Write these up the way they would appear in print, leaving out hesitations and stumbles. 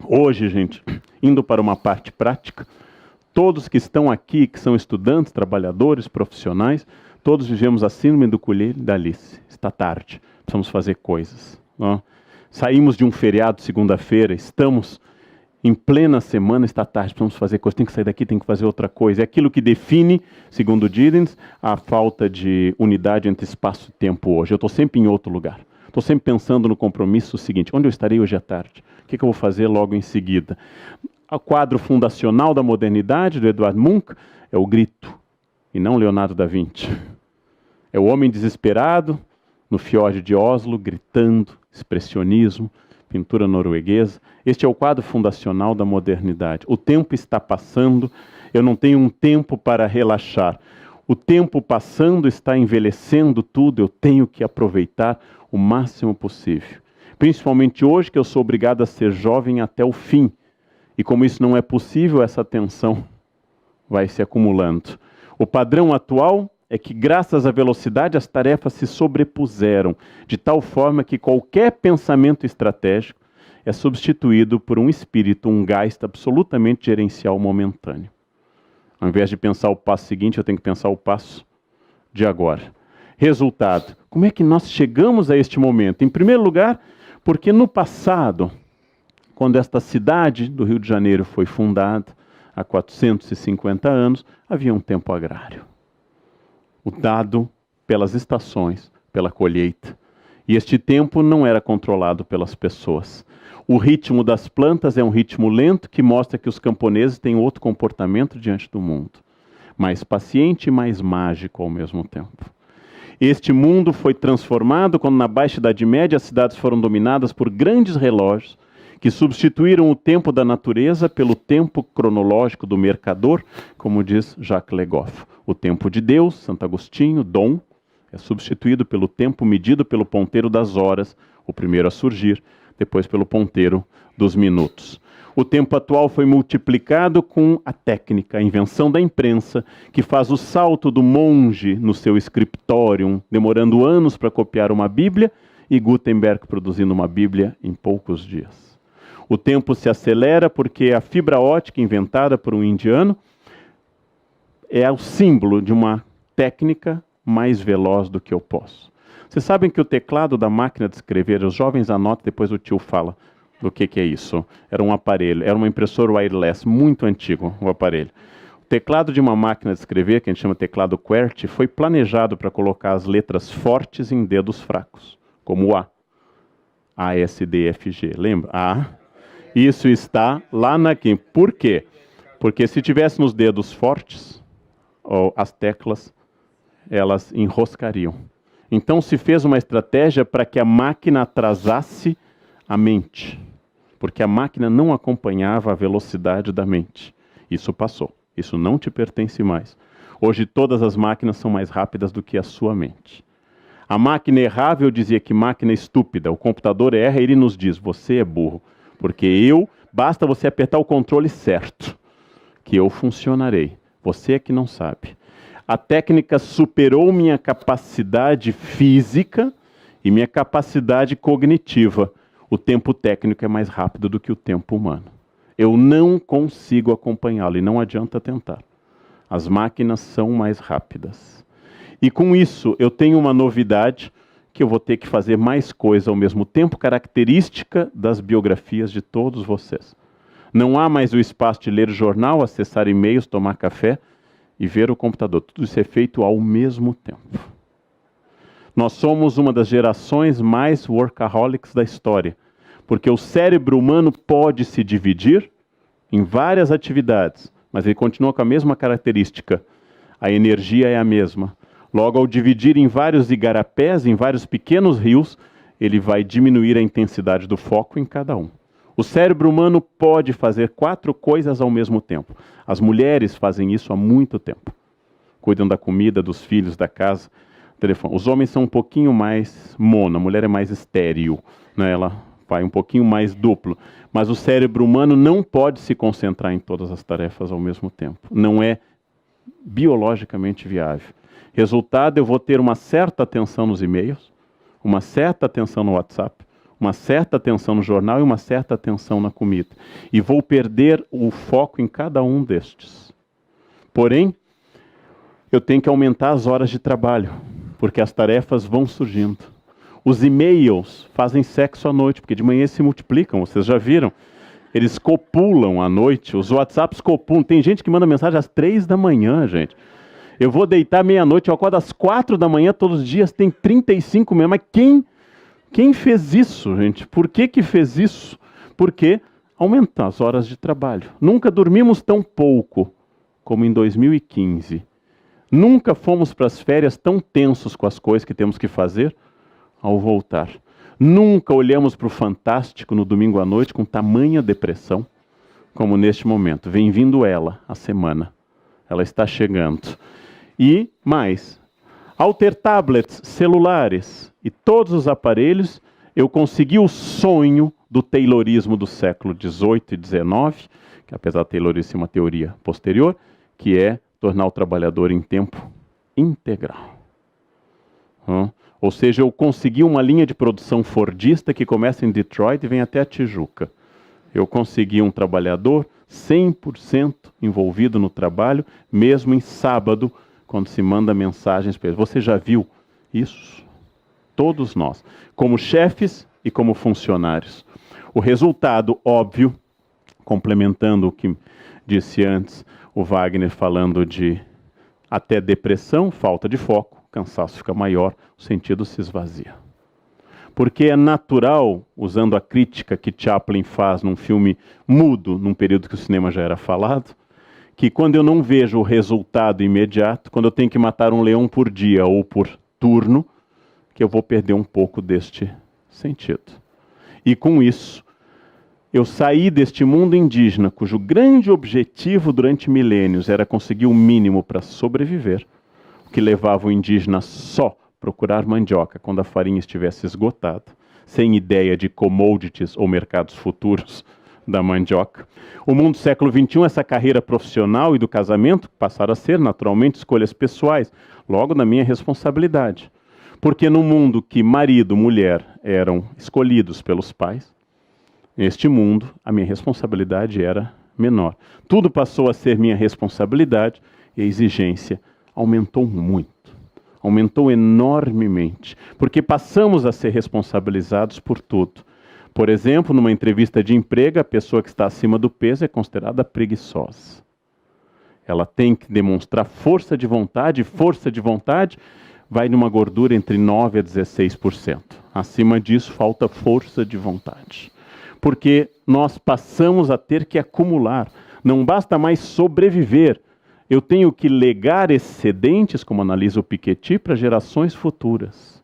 Hoje, gente, indo para uma parte prática, todos que estão aqui, que são estudantes, trabalhadores, profissionais, todos vivemos a síndrome do colher e da Alice. Está tarde, precisamos fazer coisas. Ó. Saímos de um feriado segunda-feira, estamos em plena semana, está tarde, precisamos fazer coisas, tem que sair daqui, tem que fazer outra coisa. É aquilo que define, segundo Giddens, a falta de unidade entre espaço e tempo hoje. Eu estou sempre em outro lugar. Estou sempre pensando no compromisso seguinte, onde eu estarei hoje à tarde? O que eu vou fazer logo em seguida? O quadro fundacional da modernidade, do Edvard Munch, é o grito, e não Leonardo da Vinci. É o homem desesperado, no fiord de Oslo, gritando, expressionismo, pintura norueguesa. Este é o quadro fundacional da modernidade. O tempo está passando, eu não tenho um tempo para relaxar. O tempo passando está envelhecendo tudo, eu tenho que aproveitar o máximo possível. Principalmente hoje que eu sou obrigado a ser jovem até o fim. E como isso não é possível, essa tensão vai se acumulando. O padrão atual é que, graças à velocidade, as tarefas se sobrepuseram, de tal forma que qualquer pensamento estratégico é substituído por um espírito, um geist absolutamente gerencial momentâneo. Ao invés de pensar o passo seguinte, eu tenho que pensar o passo de agora. Resultado, como é que nós chegamos a este momento? Em primeiro lugar, porque no passado, quando esta cidade do Rio de Janeiro foi fundada, há 450 anos, havia um tempo agrário. O dado pelas estações, pela colheita. E este tempo não era controlado pelas pessoas. O ritmo das plantas é um ritmo lento que mostra que os camponeses têm outro comportamento diante do mundo. Mais paciente e mais mágico ao mesmo tempo. Este mundo foi transformado quando, na Baixa Idade Média, as cidades foram dominadas por grandes relógios que substituíram o tempo da natureza pelo tempo cronológico do mercador, como diz Jacques Le Goff. O tempo de Deus, Santo Agostinho, Dom, é substituído pelo tempo medido pelo ponteiro das horas, o primeiro a surgir, depois pelo ponteiro dos minutos. O tempo atual foi multiplicado com a técnica, a invenção da imprensa, que faz o salto do monge no seu scriptorium, demorando anos para copiar uma Bíblia, e Gutenberg produzindo uma Bíblia em poucos dias. O tempo se acelera porque a fibra ótica inventada por um indiano é o símbolo de uma técnica mais veloz do que eu posso. Vocês sabem que o teclado da máquina de escrever, os jovens anotam, depois o tio fala do que é isso. Era um aparelho, era uma impressora wireless, muito antigo o aparelho. O teclado de uma máquina de escrever, que a gente chama teclado QWERTY, foi planejado para colocar as letras fortes em dedos fracos, como o A. A, S, D, F, G. Lembra? A. Isso está lá na quinta. Por quê? Porque se tivéssemos dedos fortes, as teclas, elas enroscariam. Então se fez uma estratégia para que a máquina atrasasse a mente. Porque a máquina não acompanhava a velocidade da mente. Isso passou. Isso não te pertence mais. Hoje todas as máquinas são mais rápidas do que a sua mente. A máquina errava, eu dizia que máquina estúpida. O computador erra e ele nos diz, você é burro. Porque basta você apertar o controle certo, que eu funcionarei. Você é que não sabe. A técnica superou minha capacidade física e minha capacidade cognitiva. O tempo técnico é mais rápido do que o tempo humano. Eu não consigo acompanhá-lo e não adianta tentar. As máquinas são mais rápidas. E com isso eu tenho uma novidade que eu vou ter que fazer mais coisa ao mesmo tempo, característica das biografias de todos vocês. Não há mais o espaço de ler jornal, acessar e-mails, tomar café e ver o computador. Tudo isso é feito ao mesmo tempo. Nós somos uma das gerações mais workaholics da história, porque o cérebro humano pode se dividir em várias atividades, mas ele continua com a mesma característica. A energia é a mesma. Logo, ao dividir em vários igarapés, em vários pequenos rios, ele vai diminuir a intensidade do foco em cada um. O cérebro humano pode fazer 4 coisas ao mesmo tempo. As mulheres fazem isso há muito tempo. Cuidam da comida, dos filhos, da casa, telefone. Os homens são um pouquinho mais mono, a mulher é mais estéril, né? Ela vai um pouquinho mais duplo. Mas o cérebro humano não pode se concentrar em todas as tarefas ao mesmo tempo. Não é biologicamente viável. Resultado, eu vou ter uma certa atenção nos e-mails, uma certa atenção no WhatsApp, uma certa atenção no jornal e uma certa atenção na comida. E vou perder o foco em cada um destes. Porém, eu tenho que aumentar as horas de trabalho, porque as tarefas vão surgindo. Os e-mails fazem sexo à noite, porque de manhã se multiplicam, vocês já viram? Eles copulam à noite, os WhatsApps copulam. Tem gente que manda mensagem às 3 da manhã, gente. Eu vou deitar meia-noite, eu acordo às 4 da manhã todos os dias, tem 35 mesmo. Mas quem fez isso, gente? Por que fez isso? Porque aumenta as horas de trabalho. Nunca dormimos tão pouco como em 2015. Nunca fomos para as férias tão tensos com as coisas que temos que fazer ao voltar. Nunca olhamos para o Fantástico no domingo à noite com tamanha depressão como neste momento. Vem vindo ela, a semana. Ela está chegando. E mais, ao ter tablets, celulares e todos os aparelhos, eu consegui o sonho do taylorismo do século XVIII e XIX, que apesar da taylorice ser uma teoria posterior, que é tornar o trabalhador em tempo integral. Ou seja, eu consegui uma linha de produção fordista que começa em Detroit e vem até a Tijuca. Eu consegui um trabalhador 100% envolvido no trabalho, mesmo em sábado, quando se manda mensagens para ele. Você já viu isso? Todos nós, como chefes e como funcionários. O resultado óbvio, complementando o que disse antes o Wagner, falando de até depressão, falta de foco, o cansaço fica maior, o sentido se esvazia. Porque é natural, usando a crítica que Chaplin faz num filme mudo, num período que o cinema já era falado, que quando eu não vejo o resultado imediato, quando eu tenho que matar um leão por dia ou por turno, que eu vou perder um pouco deste sentido. E com isso, eu saí deste mundo indígena, cujo grande objetivo durante milênios era conseguir o mínimo para sobreviver, o que levava o indígena só procurar mandioca quando a farinha estivesse esgotada, sem ideia de commodities ou mercados futuros da mandioca. O mundo do século XXI, essa carreira profissional e do casamento passaram a ser naturalmente escolhas pessoais, logo na minha responsabilidade. Porque no mundo que marido e mulher eram escolhidos pelos pais, neste mundo a minha responsabilidade era menor. Tudo passou a ser minha responsabilidade e a exigência aumentou muito. Aumentou enormemente, porque passamos a ser responsabilizados por tudo. Por exemplo, numa entrevista de emprego, a pessoa que está acima do peso é considerada preguiçosa. Ela tem que demonstrar força de vontade vai numa gordura entre 9% a 16%. Acima disso, falta força de vontade. Porque nós passamos a ter que acumular. Não basta mais sobreviver. Eu tenho que legar excedentes, como analisa o Piketty, para gerações futuras.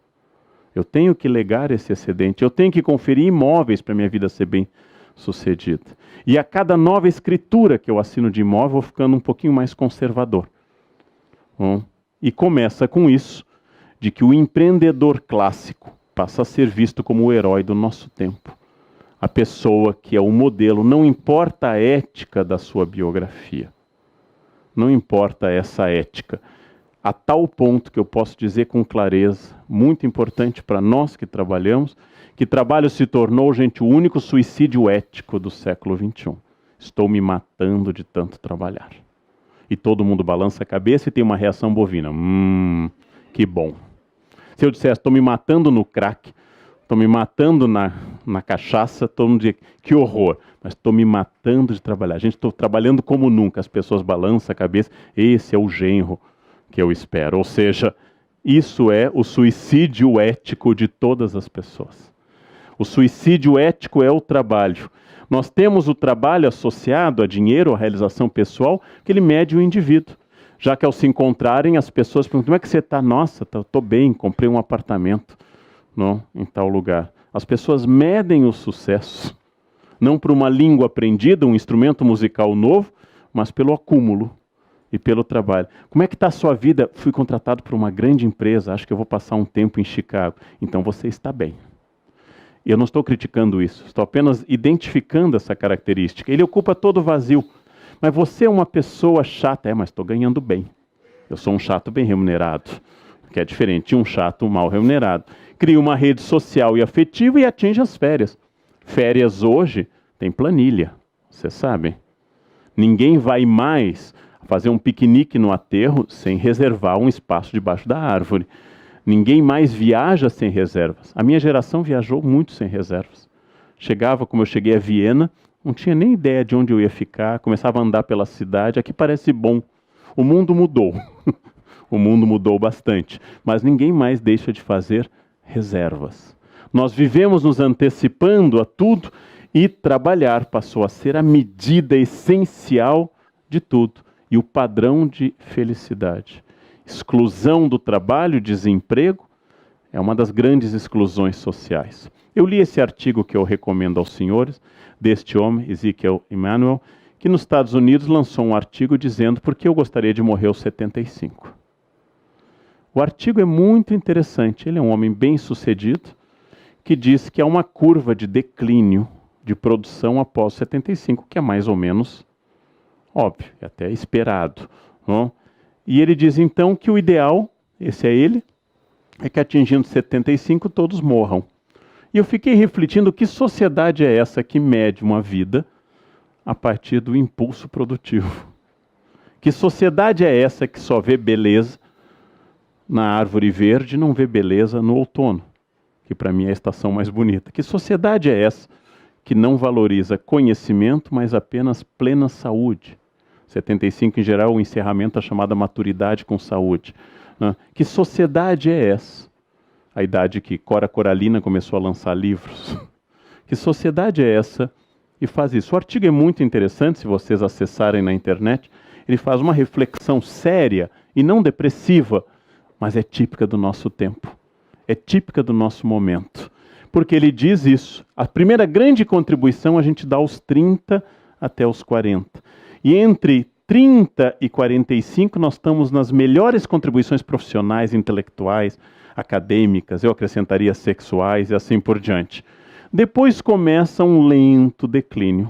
Eu tenho que legar esse excedente. Eu tenho que conferir imóveis para minha vida ser bem sucedida. E a cada nova escritura que eu assino de imóvel, eu vou ficando um pouquinho mais conservador. E começa com isso, de que o empreendedor clássico passa a ser visto como o herói do nosso tempo. A pessoa que é o modelo, não importa a ética da sua biografia. Não importa essa ética. A tal ponto que eu posso dizer com clareza, muito importante para nós que trabalhamos, que trabalho se tornou, gente, o único suicídio ético do século XXI. Estou me matando de tanto trabalhar. E todo mundo balança a cabeça e tem uma reação bovina. Que bom. Se eu dissesse, estou me matando no crack, estou me matando na cachaça, todo mundo diz, que horror. Mas estou me matando de trabalhar. Gente, estou trabalhando como nunca. As pessoas balançam a cabeça. Esse é o genro que eu espero. Ou seja, isso é o suicídio ético de todas as pessoas. O suicídio ético é o trabalho. Nós temos o trabalho associado a dinheiro, a realização pessoal, que ele mede o indivíduo. Já que ao se encontrarem, as pessoas perguntam, como é que você está? Nossa, estou bem, comprei um apartamento em tal lugar. As pessoas medem o sucesso, não por uma língua aprendida, um instrumento musical novo, mas pelo acúmulo e pelo trabalho. Como é que está a sua vida? Fui contratado por uma grande empresa, acho que eu vou passar um tempo em Chicago. Então você está bem. E eu não estou criticando isso, estou apenas identificando essa característica. Ele ocupa todo o vazio. Mas você é uma pessoa chata. Mas estou ganhando bem. Eu sou um chato bem remunerado. que é diferente de um chato mal remunerado. Cria uma rede social e afetiva e atinge as férias. Férias hoje tem planilha, vocês sabem. Ninguém vai mais fazer um piquenique no aterro sem reservar um espaço debaixo da árvore. Ninguém mais viaja sem reservas. A minha geração viajou muito sem reservas. Chegava, como eu cheguei a Viena, não tinha nem ideia de onde eu ia ficar, começava a andar pela cidade. Aqui parece bom. O mundo mudou. O mundo mudou bastante. Mas ninguém mais deixa de fazer reservas. Nós vivemos nos antecipando a tudo e trabalhar passou a ser a medida essencial de tudo e o padrão de felicidade. Exclusão do trabalho, desemprego, é uma das grandes exclusões sociais. Eu li esse artigo que eu recomendo aos senhores, deste homem, Ezekiel Emanuel, que nos Estados Unidos lançou um artigo dizendo por que eu gostaria de morrer aos 75. O artigo é muito interessante, ele é um homem bem-sucedido, que diz que há uma curva de declínio de produção após 75, que é mais ou menos óbvio, até esperado, não? E ele diz então que o ideal, esse é ele, é que atingindo 75 todos morram. E eu fiquei refletindo que sociedade é essa que mede uma vida a partir do impulso produtivo. Que sociedade é essa que só vê beleza na árvore verde e não vê beleza no outono, que para mim é a estação mais bonita. Que sociedade é essa que não valoriza conhecimento, mas apenas plena saúde? 75 em geral, o encerramento da chamada maturidade com saúde. Né? Que sociedade é essa? A idade que Cora Coralina começou a lançar livros. Que sociedade é essa e faz isso? O artigo é muito interessante, se vocês acessarem na internet. Ele faz uma reflexão séria e não depressiva, mas é típica do nosso tempo. É típica do nosso momento. Porque ele diz isso. A primeira grande contribuição a gente dá aos 30 até os 40. E entre 30 e 45 nós estamos nas melhores contribuições profissionais, intelectuais, acadêmicas, eu acrescentaria sexuais e assim por diante. Depois começa um lento declínio.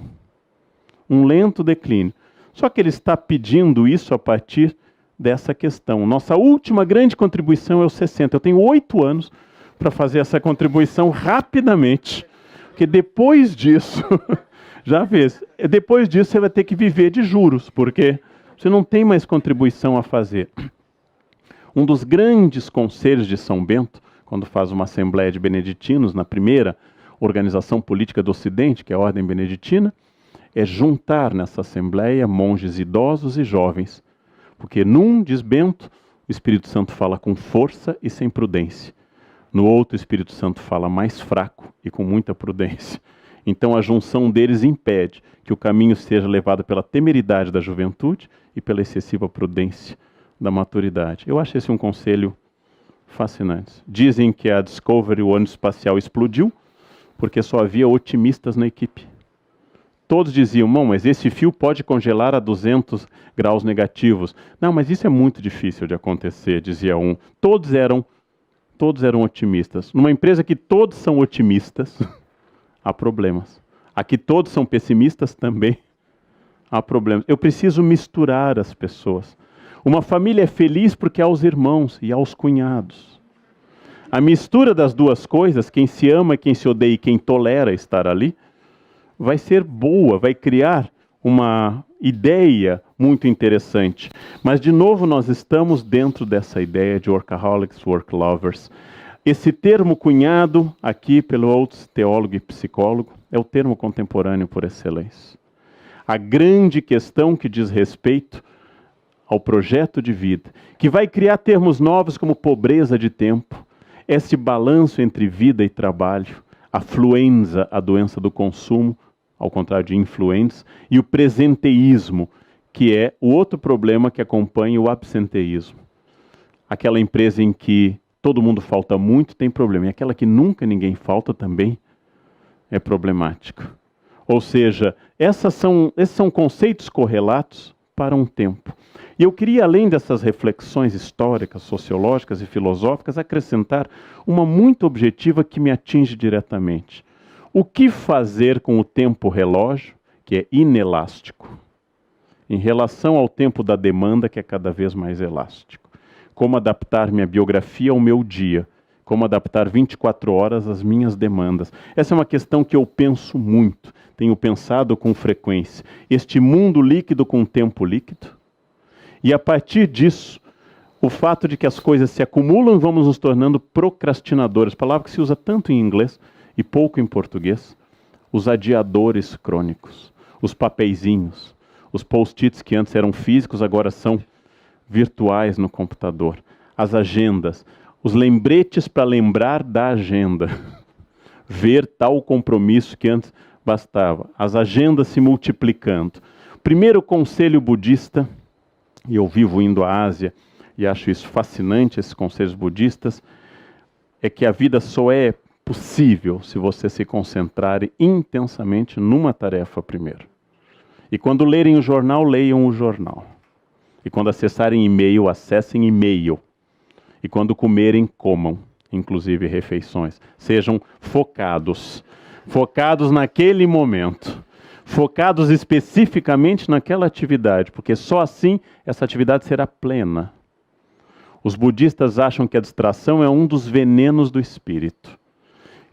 Um lento declínio. Só que ele está pedindo isso a partir dessa questão. Nossa última grande contribuição é os 60. Eu tenho 8 anos para fazer essa contribuição rapidamente. Porque depois disso... Já fez. Depois disso você vai ter que viver de juros, porque você não tem mais contribuição a fazer. Um dos grandes conselhos de São Bento, quando faz uma assembleia de beneditinos, na primeira organização política do Ocidente, que é a Ordem Beneditina, é juntar nessa assembleia monges idosos e jovens. Porque num, diz Bento, o Espírito Santo fala com força e sem prudência. No outro, o Espírito Santo fala mais fraco e com muita prudência. Então a junção deles impede que o caminho seja levado pela temeridade da juventude e pela excessiva prudência da maturidade. Eu acho esse um conselho fascinante. Dizem que a Discovery, o ônibus espacial, explodiu porque só havia otimistas na equipe. Todos diziam, mas esse fio pode congelar a 200 graus negativos. Não, mas isso é muito difícil de acontecer, dizia um. Todos eram otimistas. Numa empresa que todos são otimistas... há problemas. Aqui todos são pessimistas também. Há problemas. Eu preciso misturar as pessoas. Uma família é feliz porque há os irmãos e há os cunhados. A mistura das duas coisas, quem se ama, quem se odeia e quem tolera estar ali, vai ser boa, vai criar uma ideia muito interessante. Mas, de novo, nós estamos dentro dessa ideia de workaholics, work lovers. Esse termo cunhado aqui pelo Oates, teólogo e psicólogo, é o termo contemporâneo por excelência. A grande questão que diz respeito ao projeto de vida, que vai criar termos novos como pobreza de tempo, esse balanço entre vida e trabalho, a fluenza, a doença do consumo, ao contrário de influenza, e o presenteísmo, que é o outro problema que acompanha o absenteísmo. Aquela empresa em que todo mundo falta muito, tem problema. E aquela que nunca ninguém falta também é problemática. Ou seja, esses são conceitos correlatos para um tempo. E eu queria, além dessas reflexões históricas, sociológicas e filosóficas, acrescentar uma muito objetiva que me atinge diretamente. O que fazer com o tempo relógio, que é inelástico, em relação ao tempo da demanda, que é cada vez mais elástico? Como adaptar minha biografia ao meu dia? Como adaptar 24 horas às minhas demandas? Essa é uma questão que eu penso muito, tenho pensado com frequência. Este mundo líquido com tempo líquido. E a partir disso, o fato de que as coisas se acumulam e vamos nos tornando procrastinadores, palavra que se usa tanto em inglês e pouco em português. Os adiadores crônicos, os papeizinhos, os post-its que antes eram físicos, agora são virtuais no computador. As agendas, os lembretes para lembrar da agenda. Ver tal compromisso que antes bastava. As agendas se multiplicando. Primeiro conselho budista, e eu vivo indo à Ásia, e acho isso fascinante, esses conselhos budistas, é que a vida só é possível se você se concentrar intensamente numa tarefa primeiro. E quando lerem o jornal, leiam o jornal. E quando acessarem e-mail, acessem e-mail. E quando comerem, comam, inclusive refeições. Sejam focados. Focados naquele momento. Focados especificamente naquela atividade, porque só assim essa atividade será plena. Os budistas acham que a distração é um dos venenos do espírito.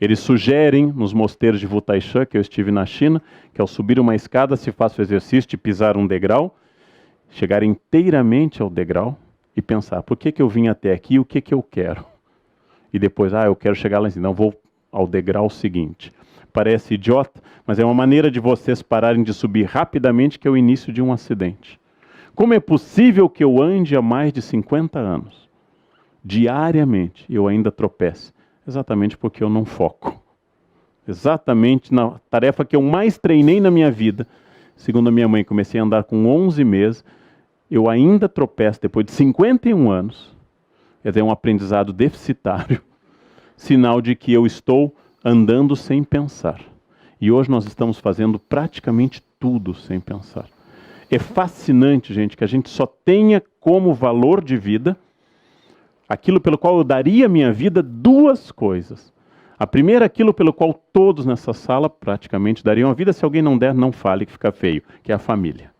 Eles sugerem, nos mosteiros de Wutaishan, que eu estive na China, que ao subir uma escada se faça o exercício de pisar um degrau, chegar inteiramente ao degrau e pensar, por que eu vim até aqui e o que eu quero? E depois, eu quero chegar lá em cima, não, vou ao degrau seguinte. Parece idiota, mas é uma maneira de vocês pararem de subir rapidamente, que é o início de um acidente. Como é possível que eu ande há mais de 50 anos, diariamente, e eu ainda tropece? Exatamente porque eu não foco. Exatamente na tarefa que eu mais treinei na minha vida. Segundo a minha mãe, comecei a andar com 11 meses, eu ainda tropeço depois de 51 anos. Quer dizer, é um aprendizado deficitário, sinal de que eu estou andando sem pensar. E hoje nós estamos fazendo praticamente tudo sem pensar. É fascinante, gente, que a gente só tenha como valor de vida aquilo pelo qual eu daria minha vida, duas coisas. A primeira, aquilo pelo qual todos nessa sala praticamente dariam a vida. Se alguém não der, não fale que fica feio, que é a família.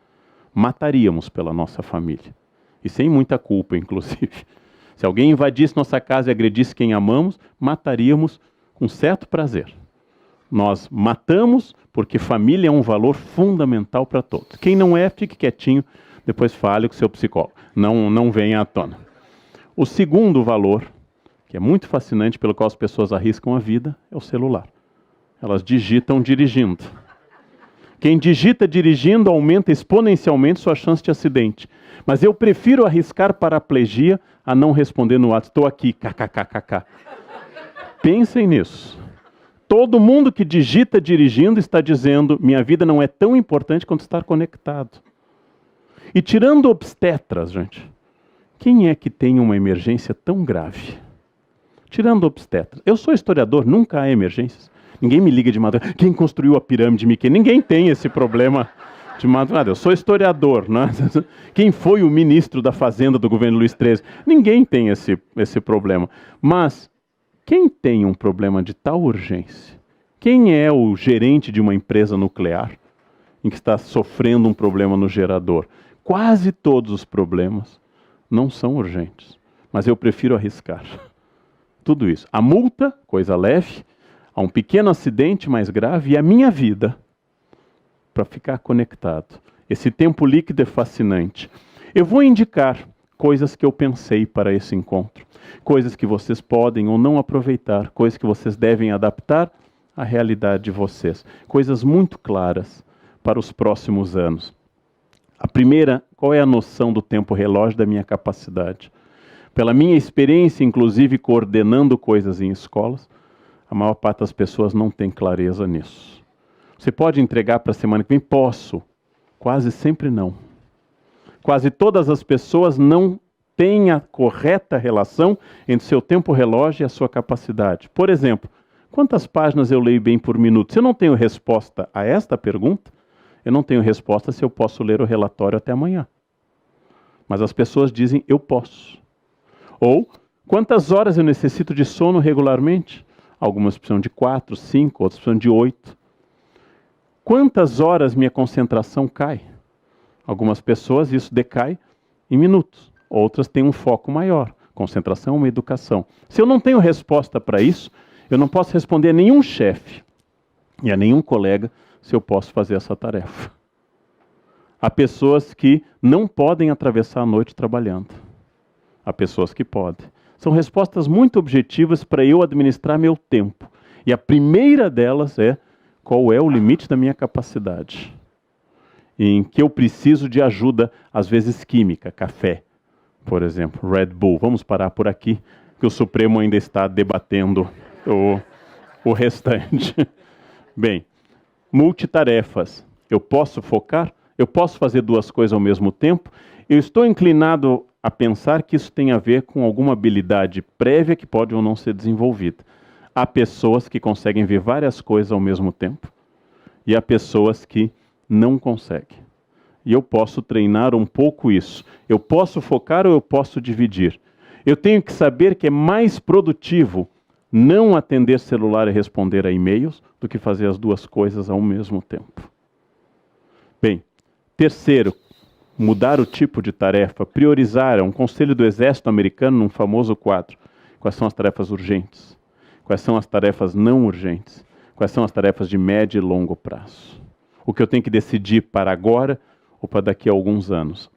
Mataríamos pela nossa família. E sem muita culpa, inclusive. Se alguém invadisse nossa casa e agredisse quem amamos, mataríamos com certo prazer. Nós matamos porque família é um valor fundamental para todos. Quem não é, fique quietinho, depois fale com o seu psicólogo. Não venha à tona. O segundo valor, que é muito fascinante, pelo qual as pessoas arriscam a vida, é o celular. Elas digitam dirigindo. Quem digita dirigindo aumenta exponencialmente sua chance de acidente. Mas eu prefiro arriscar paraplegia a não responder no WhatsApp. Estou aqui, kkkk. Pensem nisso. Todo mundo que digita dirigindo está dizendo, minha vida não é tão importante quanto estar conectado. E tirando obstetras, gente, quem é que tem uma emergência tão grave? Tirando obstetras. Eu sou historiador, nunca há emergências. Ninguém me liga de madrugada. Quem construiu a pirâmide Miquel? Ninguém tem esse problema de madrugada. Eu sou historiador, né? Quem foi o ministro da Fazenda do governo Luiz XIII? Ninguém tem esse problema. Mas quem tem um problema de tal urgência? Quem é o gerente de uma empresa nuclear em que está sofrendo um problema no gerador? Quase todos os problemas não são urgentes, mas eu prefiro arriscar. Tudo isso. A multa, coisa leve, a um pequeno acidente mais grave, e a minha vida, para ficar conectado. Esse tempo líquido é fascinante. Eu vou indicar coisas que eu pensei para esse encontro, coisas que vocês podem ou não aproveitar, coisas que vocês devem adaptar à realidade de vocês, coisas muito claras para os próximos anos. A primeira, qual é a noção do tempo relógio da minha capacidade? Pela minha experiência, inclusive coordenando coisas em escolas, a maior parte das pessoas não tem clareza nisso. Você pode entregar para a semana que vem? Posso. Quase sempre não. Quase todas as pessoas não têm a correta relação entre seu tempo relógio e a sua capacidade. Por exemplo, quantas páginas eu leio bem por minuto? Se eu não tenho resposta a esta pergunta, eu não tenho resposta se eu posso ler o relatório até amanhã. Mas as pessoas dizem, eu posso. Ou, quantas horas eu necessito de sono regularmente? Algumas precisam de 4, 5, outras precisam de 8. Quantas horas minha concentração cai? Algumas pessoas isso decai em minutos, outras têm um foco maior. Concentração é uma educação. Se eu não tenho resposta para isso, eu não posso responder a nenhum chefe e a nenhum colega se eu posso fazer essa tarefa. Há pessoas que não podem atravessar a noite trabalhando. Há pessoas que podem. São respostas muito objetivas para eu administrar meu tempo. E a primeira delas é: qual é o limite da minha capacidade? Em que eu preciso de ajuda, às vezes química, café, por exemplo, Red Bull. Vamos parar por aqui, que o Supremo ainda está debatendo o restante. Bem, multitarefas. Eu posso focar? Eu posso fazer duas coisas ao mesmo tempo? Eu estou inclinado a pensar que isso tem a ver com alguma habilidade prévia que pode ou não ser desenvolvida. Há pessoas que conseguem ver várias coisas ao mesmo tempo e há pessoas que não conseguem. E eu posso treinar um pouco isso. Eu posso focar ou eu posso dividir. Eu tenho que saber que é mais produtivo não atender celular e responder a e-mails do que fazer as duas coisas ao mesmo tempo. Bem, terceiro, mudar o tipo de tarefa, priorizar. É um conselho do Exército americano num famoso quadro. Quais são as tarefas urgentes? Quais são as tarefas não urgentes? Quais são as tarefas de médio e longo prazo? O que eu tenho que decidir para agora ou para daqui a alguns anos.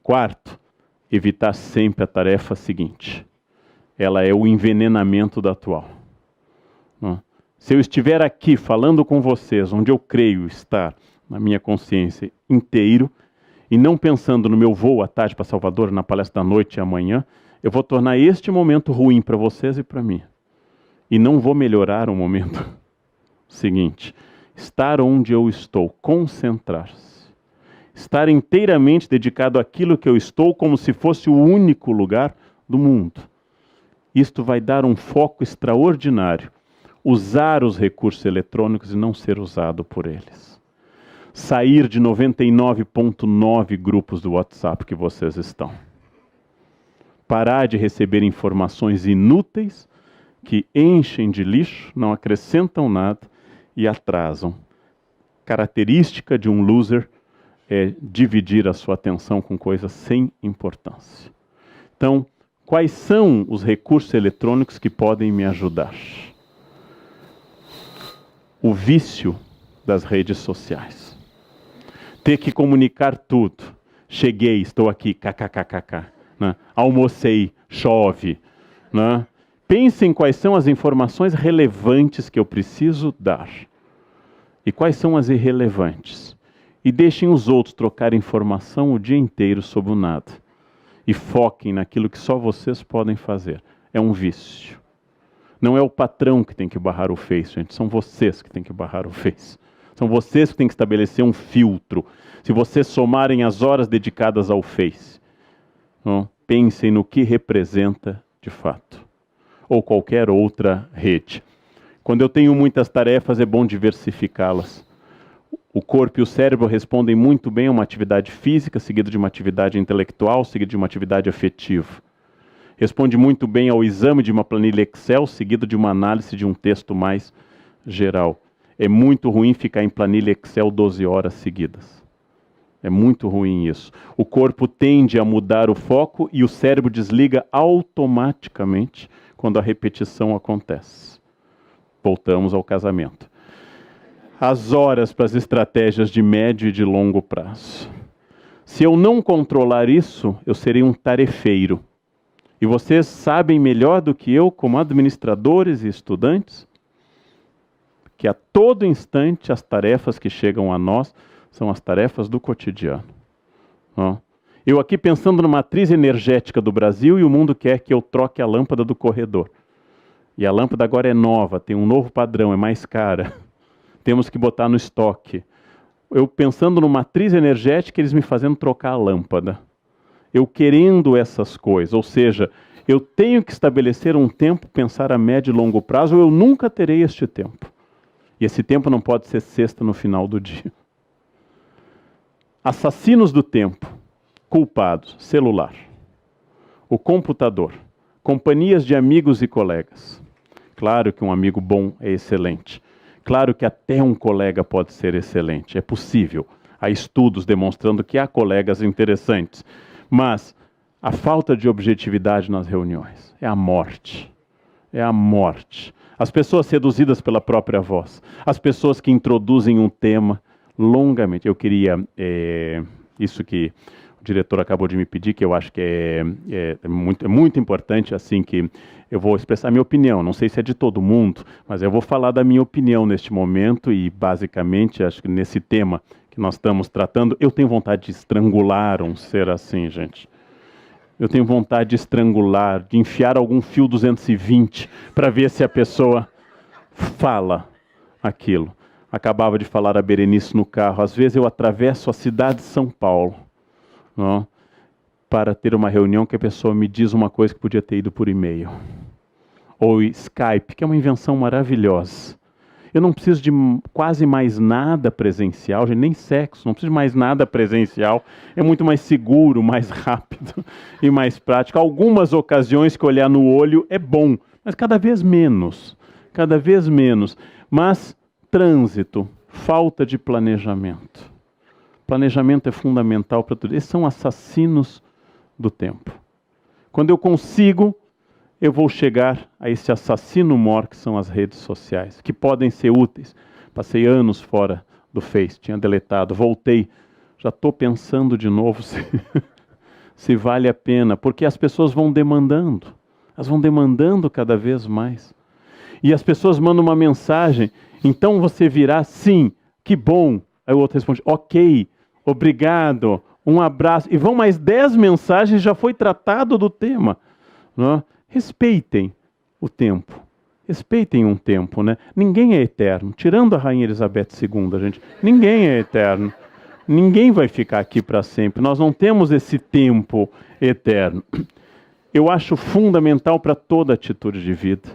Quarto, evitar sempre a tarefa seguinte. Ela é o envenenamento da atual. Se eu estiver aqui falando com vocês, onde eu creio estar, na minha consciência, inteiro, e não pensando no meu voo à tarde para Salvador, na palestra da noite e amanhã, eu vou tornar este momento ruim para vocês e para mim. E não vou melhorar o momento seguinte. Estar onde eu estou, concentrar-se. Estar inteiramente dedicado àquilo que eu estou como se fosse o único lugar do mundo. Isto vai dar um foco extraordinário. Usar os recursos eletrônicos e não ser usado por eles. Sair de 99,9 grupos do WhatsApp que vocês estão. Parar de receber informações inúteis que enchem de lixo, não acrescentam nada e atrasam. Característica de um loser é dividir a sua atenção com coisas sem importância. Então, quais são os recursos eletrônicos que podem me ajudar? O vício das redes sociais. Ter que comunicar tudo. Cheguei, estou aqui, kkkk. Né? Almocei, chove. Né? Pensem quais são as informações relevantes que eu preciso dar. E quais são as irrelevantes. E deixem os outros trocar informação o dia inteiro sobre o nada. E foquem naquilo que só vocês podem fazer. É um vício. Não é o patrão que tem que barrar o Face, gente. São vocês que têm que barrar o Face. São vocês que têm que estabelecer um filtro. Se vocês somarem as horas dedicadas ao Face, pensem no que representa de fato. Ou qualquer outra rede. Quando eu tenho muitas tarefas, é bom diversificá-las. O corpo e o cérebro respondem muito bem a uma atividade física, seguida de uma atividade intelectual, seguida de uma atividade afetiva. Responde muito bem ao exame de uma planilha Excel, seguido de uma análise de um texto mais geral. É muito ruim ficar em planilha Excel 12 horas seguidas. É muito ruim isso. O corpo tende a mudar o foco e o cérebro desliga automaticamente quando a repetição acontece. Voltamos ao casamento. As horas para as estratégias de médio e de longo prazo. Se eu não controlar isso, eu serei um tarefeiro. E vocês sabem melhor do que eu, como administradores e estudantes, que a todo instante as tarefas que chegam a nós são as tarefas do cotidiano. Eu aqui pensando na matriz energética do Brasil e o mundo quer que eu troque a lâmpada do corredor. E a lâmpada agora é nova, tem um novo padrão, é mais cara. Temos que botar no estoque. Eu pensando numa matriz energética, eles me fazendo trocar a lâmpada. Eu querendo essas coisas, ou seja, eu tenho que estabelecer um tempo, pensar a médio e longo prazo, ou eu nunca terei este tempo. E esse tempo não pode ser sexta no final do dia. Assassinos do tempo, culpados, celular, o computador, companhias de amigos e colegas. Claro que um amigo bom é excelente. Claro que até um colega pode ser excelente, é possível. Há estudos demonstrando que há colegas interessantes. Mas A falta de objetividade nas reuniões. É a morte. É a morte. As pessoas seduzidas pela própria voz. As pessoas que introduzem um tema longamente. Eu queria, isso que o diretor acabou de me pedir, que eu acho que é muito importante, assim, que eu vou expressar minha opinião. Não sei se é de todo mundo, mas eu vou falar da minha opinião neste momento e, basicamente, acho que nesse tema que nós estamos tratando, eu tenho vontade de estrangular um ser assim, gente. Eu tenho vontade de estrangular, de enfiar algum fio 220 para ver se a pessoa fala aquilo. Acabava de falar a Berenice no carro. Às vezes eu atravesso a cidade de São Paulo, não, para ter uma reunião que a pessoa me diz uma coisa que podia ter ido por e-mail. Ou Skype, que é uma invenção maravilhosa. Eu não preciso de quase mais nada presencial, gente, nem sexo, não preciso de mais nada presencial. É muito mais seguro, mais rápido e mais prático. Algumas ocasiões que olhar no olho é bom, mas cada vez menos. Cada vez menos. Mas trânsito, falta de planejamento. Planejamento é fundamental para tudo. Esses são assassinos do tempo. Quando eu consigo, eu vou chegar a esse assassino mor que são as redes sociais, que podem ser úteis. Passei anos fora do Face, tinha deletado, voltei. Já estou pensando de novo se vale a pena, porque as pessoas vão demandando. Elas vão demandando cada vez mais. E as pessoas mandam uma mensagem, então você virá, sim, que bom. Aí o outro responde, ok, obrigado, um abraço. E vão mais 10 mensagens, já foi tratado do tema. Não é? Respeitem o tempo. Respeitem um tempo, né? Ninguém é eterno. Tirando a Rainha Elizabeth II, gente, ninguém é eterno. Ninguém vai ficar aqui para sempre. Nós não temos esse tempo eterno. Eu acho fundamental para toda atitude de vida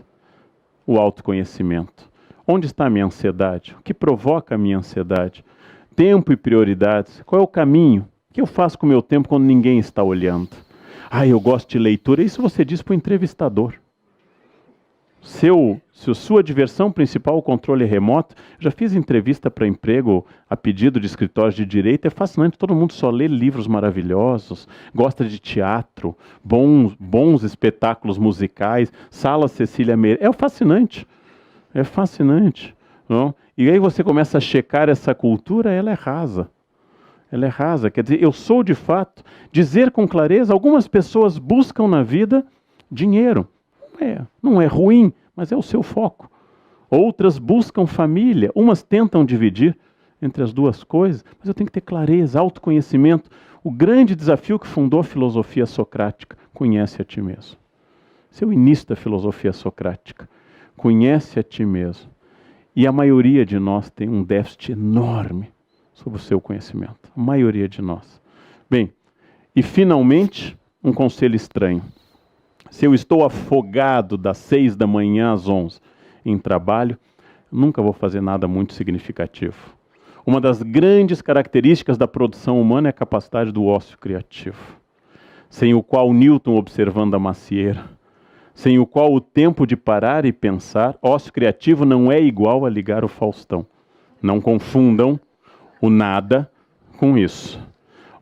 o autoconhecimento. Onde está a minha ansiedade? O que provoca a minha ansiedade? Tempo e prioridades. Qual é o caminho? O que eu faço com o meu tempo quando ninguém está olhando? Eu gosto de leitura. Isso você diz para o entrevistador. Se sua diversão principal é o controle remoto, já fiz entrevista para emprego a pedido de escritórios de direito, é fascinante, todo mundo só lê livros maravilhosos, gosta de teatro, bons espetáculos musicais, Sala Cecília Meirelles, é fascinante. Não? E aí você começa a checar essa cultura, ela é rasa. Ela é rasa, quer dizer, eu sou de fato, dizer com clareza, algumas pessoas buscam na vida dinheiro. Não é ruim, mas é o seu foco. Outras buscam família, umas tentam dividir entre as duas coisas, mas eu tenho que ter clareza, autoconhecimento. O grande desafio que fundou a filosofia socrática, conhece a ti mesmo. Esse é o início da filosofia socrática. Conhece a ti mesmo. E a maioria de nós tem um déficit enorme sobre o seu conhecimento. A maioria de nós. Bem, e finalmente, um conselho estranho. Se eu estou afogado das 6 da manhã às 11 em trabalho, nunca vou fazer nada muito significativo. Uma das grandes características da produção humana é a capacidade do ócio criativo, sem o qual Newton, observando a macieira, sem o qual o tempo de parar e pensar, ócio criativo não é igual a ligar o Faustão. Não confundam o nada com isso.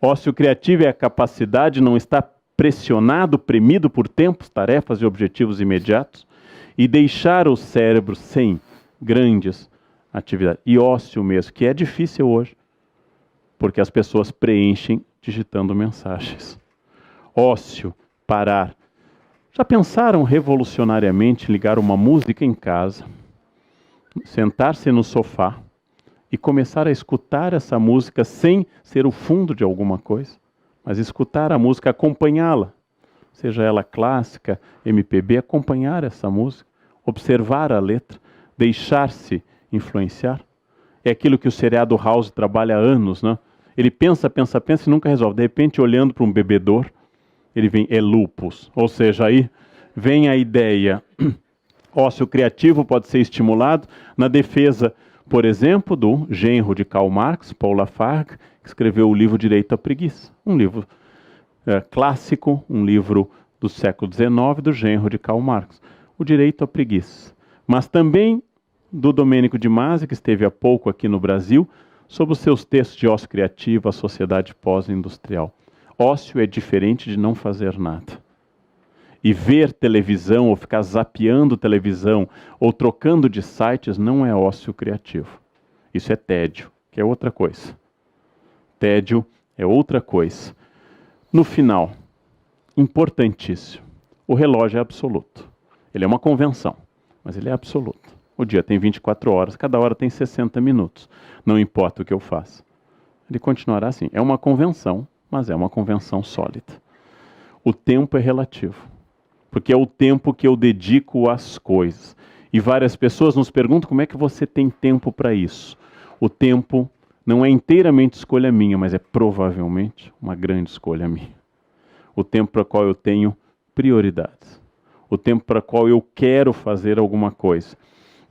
Ócio criativo é a capacidade de não estar pressionado, premido por tempos, tarefas e objetivos imediatos, e deixar o cérebro sem grandes atividades. E ócio mesmo, que é difícil hoje, porque as pessoas preenchem digitando mensagens. Ócio, parar. Já pensaram revolucionariamente em ligar uma música em casa, sentar-se no sofá e começar a escutar essa música sem ser o fundo de alguma coisa? Mas escutar a música, acompanhá-la, seja ela clássica, MPB, acompanhar essa música, observar a letra, deixar-se influenciar. É aquilo que o seriado House trabalha há anos, né? Ele pensa e nunca resolve. De repente, olhando para um bebedouro, ele vem, é lupus. Ou seja, aí vem a ideia. Ócio criativo pode ser estimulado na defesa, por exemplo, do genro de Karl Marx, Paul Lafargue, que escreveu o livro Direito à Preguiça. Um livro clássico, um livro do século XIX, do genro de Karl Marx. O Direito à Preguiça. Mas também do Domênico de Masi, que esteve há pouco aqui no Brasil, sobre os seus textos de ócio criativo, a sociedade pós-industrial. Ócio é diferente de não fazer nada. E ver televisão, ou ficar zapeando televisão, ou trocando de sites, não é ócio criativo. Isso é tédio, que é outra coisa. Tédio é outra coisa. No final, importantíssimo, o relógio é absoluto. Ele é uma convenção, mas ele é absoluto. O dia tem 24 horas, cada hora tem 60 minutos. Não importa o que eu faça. Ele continuará assim. É uma convenção, mas é uma convenção sólida. O tempo é relativo, porque é o tempo que eu dedico às coisas. E várias pessoas nos perguntam como é que você tem tempo para isso. O tempo não é inteiramente escolha minha, mas é provavelmente uma grande escolha minha. O tempo para o qual eu tenho prioridades. O tempo para o qual eu quero fazer alguma coisa.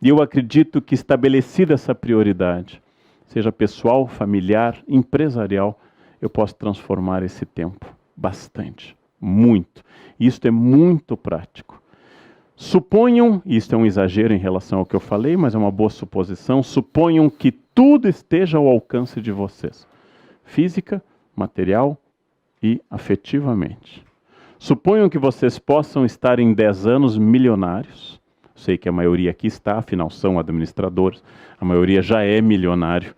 E eu acredito que estabelecida essa prioridade, seja pessoal, familiar, empresarial, eu posso transformar esse tempo bastante, muito. E isso é muito prático. Suponham, e isto é um exagero em relação ao que eu falei, mas é uma boa suposição, suponham que tudo esteja ao alcance de vocês. Física, material e afetivamente. Suponham que vocês possam estar em 10 anos milionários. Sei que a maioria aqui está, afinal são administradores, a maioria já é milionário,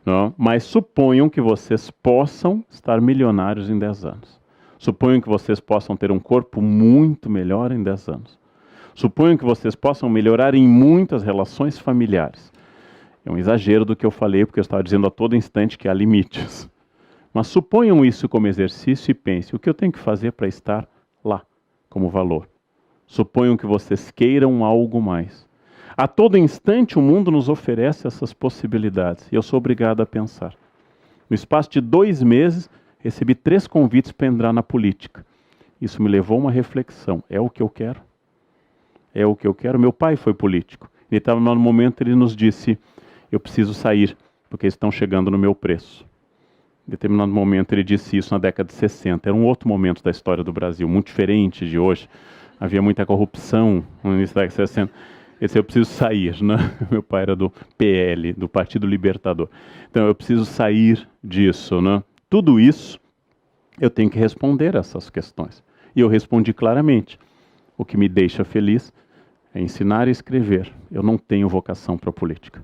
não? Mas suponham que vocês possam estar milionários em 10 anos. Suponham que vocês possam ter um corpo muito melhor em 10 anos. Suponham que vocês possam melhorar em muitas relações familiares. É um exagero do que eu falei, porque eu estava dizendo a todo instante que há limites. Mas suponham isso como exercício e pense, o que eu tenho que fazer para estar lá, como valor? Suponham que vocês queiram algo mais. A todo instante o mundo nos oferece essas possibilidades. E eu sou obrigado a pensar. No espaço de 2 meses, recebi 3 convites para entrar na política. Isso me levou a uma reflexão. É o que eu quero? É o que eu quero? Meu pai foi político. Ele estava no momento, ele nos disse, eu preciso sair, porque eles estão chegando no meu preço. Em determinado momento ele disse isso na década de 60. Era um outro momento da história do Brasil, muito diferente de hoje. Havia muita corrupção no início da década de 60. Ele disse, eu preciso sair, né? Meu pai era do PL, do Partido Libertador. Então, eu preciso sair disso, né? Tudo isso, eu tenho que responder essas questões. E eu respondi claramente. O que me deixa feliz é ensinar e escrever. Eu não tenho vocação para a política.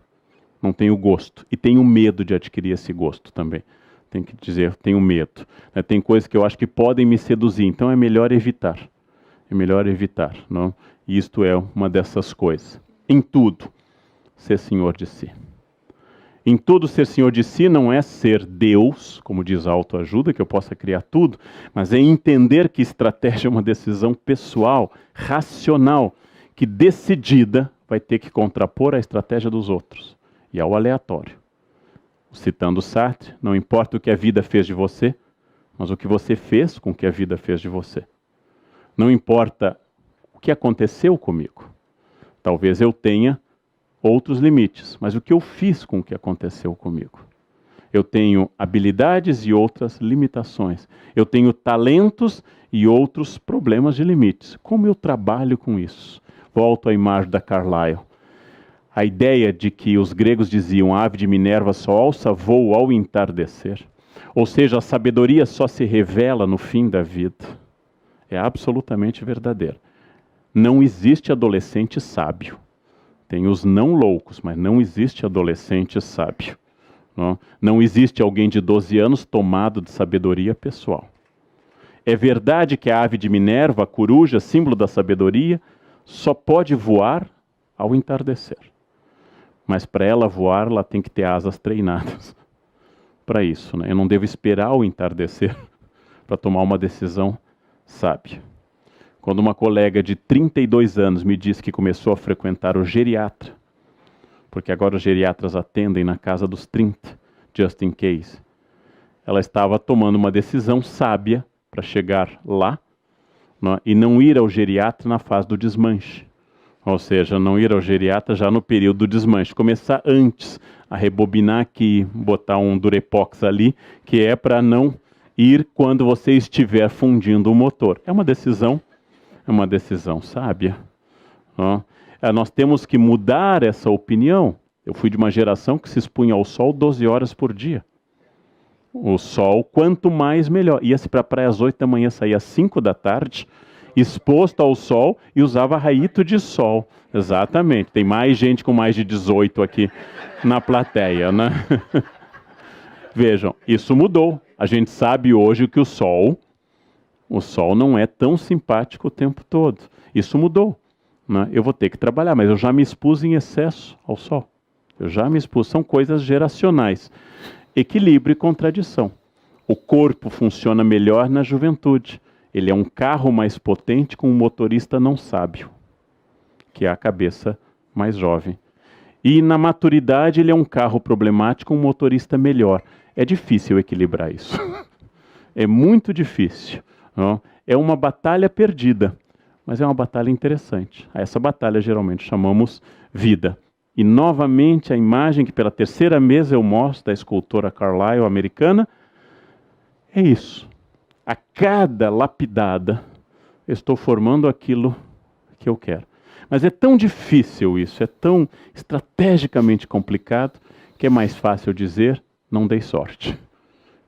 Não tenho gosto. E tenho medo de adquirir esse gosto também. Tenho que dizer, tenho medo. Tem coisas que eu acho que podem me seduzir, então é melhor evitar. É melhor evitar, não? E isto é uma dessas coisas. Em tudo, ser senhor de si. Em tudo, ser senhor de si não é ser Deus, como diz a autoajuda, que eu possa criar tudo, mas é entender que estratégia é uma decisão pessoal, racional, que decidida vai ter que contrapor a estratégia dos outros e ao aleatório. Citando Sartre, não importa o que a vida fez de você, mas o que você fez com o que a vida fez de você. Não importa o que aconteceu comigo. Talvez eu tenha outros limites, mas o que eu fiz com o que aconteceu comigo. Eu tenho habilidades e outras limitações. Eu tenho talentos e outros problemas de limites. Como eu trabalho com isso? Volto à imagem da Carlyle. A ideia de que os gregos diziam a ave de Minerva só alça voo ao entardecer. Ou seja, a sabedoria só se revela no fim da vida. É absolutamente verdadeiro. Não existe adolescente sábio. Tem os não loucos, mas não existe adolescente sábio. Não existe alguém de 12 anos tomado de sabedoria pessoal. É verdade que a ave de Minerva, a coruja, símbolo da sabedoria, só pode voar ao entardecer. Mas para ela voar, ela tem que ter asas treinadas para isso, né? Eu não devo esperar o entardecer para tomar uma decisão sábia. Quando uma colega de 32 anos me disse que começou a frequentar o geriatra, porque agora os geriatras atendem na casa dos 30, just in case, ela estava tomando uma decisão sábia para chegar lá, né, e não ir ao geriatra na fase do desmanche. Ou seja, não ir ao geriatra já no período do desmanche. Começar antes a rebobinar aqui, botar um Durepox ali, que é para não ir quando você estiver fundindo o motor. É uma decisão sábia. Nós temos que mudar essa opinião. Eu fui de uma geração que se expunha ao sol 12 horas por dia. O sol, quanto mais melhor. Ia-se para a praia às 8 da manhã, saía às 5 da tarde, exposto ao sol e usava raíto de sol. Exatamente. Tem mais gente com mais de 18 aqui na plateia, né? Vejam, isso mudou. A gente sabe hoje que o sol não é tão simpático o tempo todo. Isso mudou, né? Eu vou ter que trabalhar, mas eu já me expus em excesso ao sol. Eu já me expus. São coisas geracionais. Equilíbrio e contradição. O corpo funciona melhor na juventude. Ele é um carro mais potente com um motorista não sábio, que é a cabeça mais jovem. E na maturidade ele é um carro problemático com um motorista melhor. É difícil equilibrar isso. É muito difícil. Não? É uma batalha perdida, mas é uma batalha interessante. A essa batalha geralmente chamamos vida. E novamente a imagem que pela terceira vez eu mostro da escultora Carlyle americana é isso. A cada lapidada eu estou formando aquilo que eu quero. Mas é tão difícil isso, é tão estrategicamente complicado, que é mais fácil dizer, não dei sorte.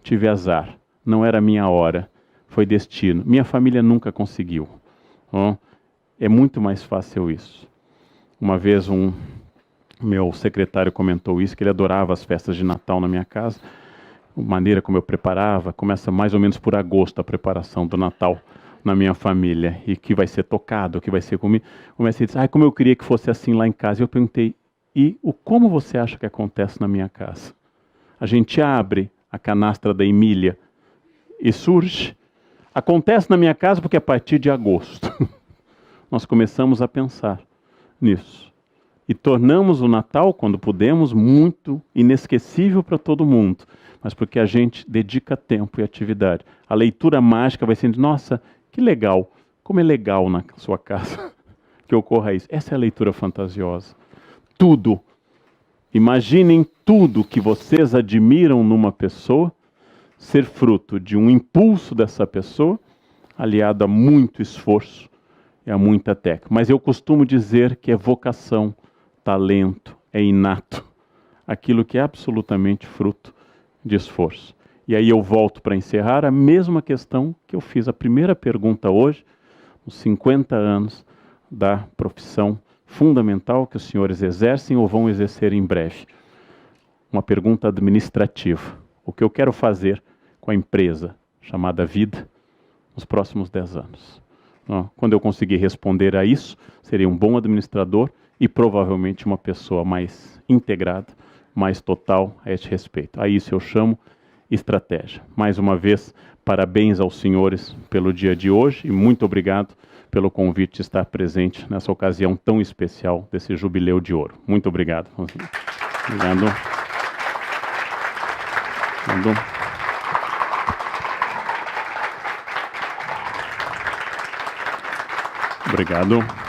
Tive azar, não era minha hora, foi destino. Minha família nunca conseguiu. É muito mais fácil isso. Uma vez meu secretário comentou isso, que ele adorava as festas de Natal na minha casa. A maneira como eu preparava, começa mais ou menos por agosto a preparação do Natal na minha família. E que vai ser tocado, que vai ser comido. Comecei a dizer, como eu queria que fosse assim lá em casa. E eu perguntei, como você acha que acontece na minha casa? A gente abre a canastra da Emília e surge. Acontece na minha casa porque a partir de agosto nós começamos a pensar nisso. E tornamos o Natal, quando pudemos, muito inesquecível para todo mundo. Mas porque a gente dedica tempo e atividade. A leitura mágica vai sendo, nossa, que legal. Como é legal na sua casa que ocorra isso. Essa é a leitura fantasiosa. Tudo. Imaginem tudo que vocês admiram numa pessoa ser fruto de um impulso dessa pessoa, aliado a muito esforço e a muita técnica. Mas eu costumo dizer que é vocação, talento, é inato, aquilo que é absolutamente fruto de esforço. E aí eu volto para encerrar a mesma questão que eu fiz a primeira pergunta hoje, os 50 anos da profissão fundamental que os senhores exercem ou vão exercer em breve. Uma pergunta administrativa. O que eu quero fazer com a empresa chamada vida nos próximos 10 anos? Quando eu conseguir responder a isso, serei um bom administrador e provavelmente uma pessoa mais integrada, mais total a este respeito. A isso eu chamo estratégia. Mais uma vez, parabéns aos senhores pelo dia de hoje e muito obrigado pelo convite de estar presente nessa ocasião tão especial desse Jubileu de Ouro. Muito obrigado. Obrigado. Obrigado.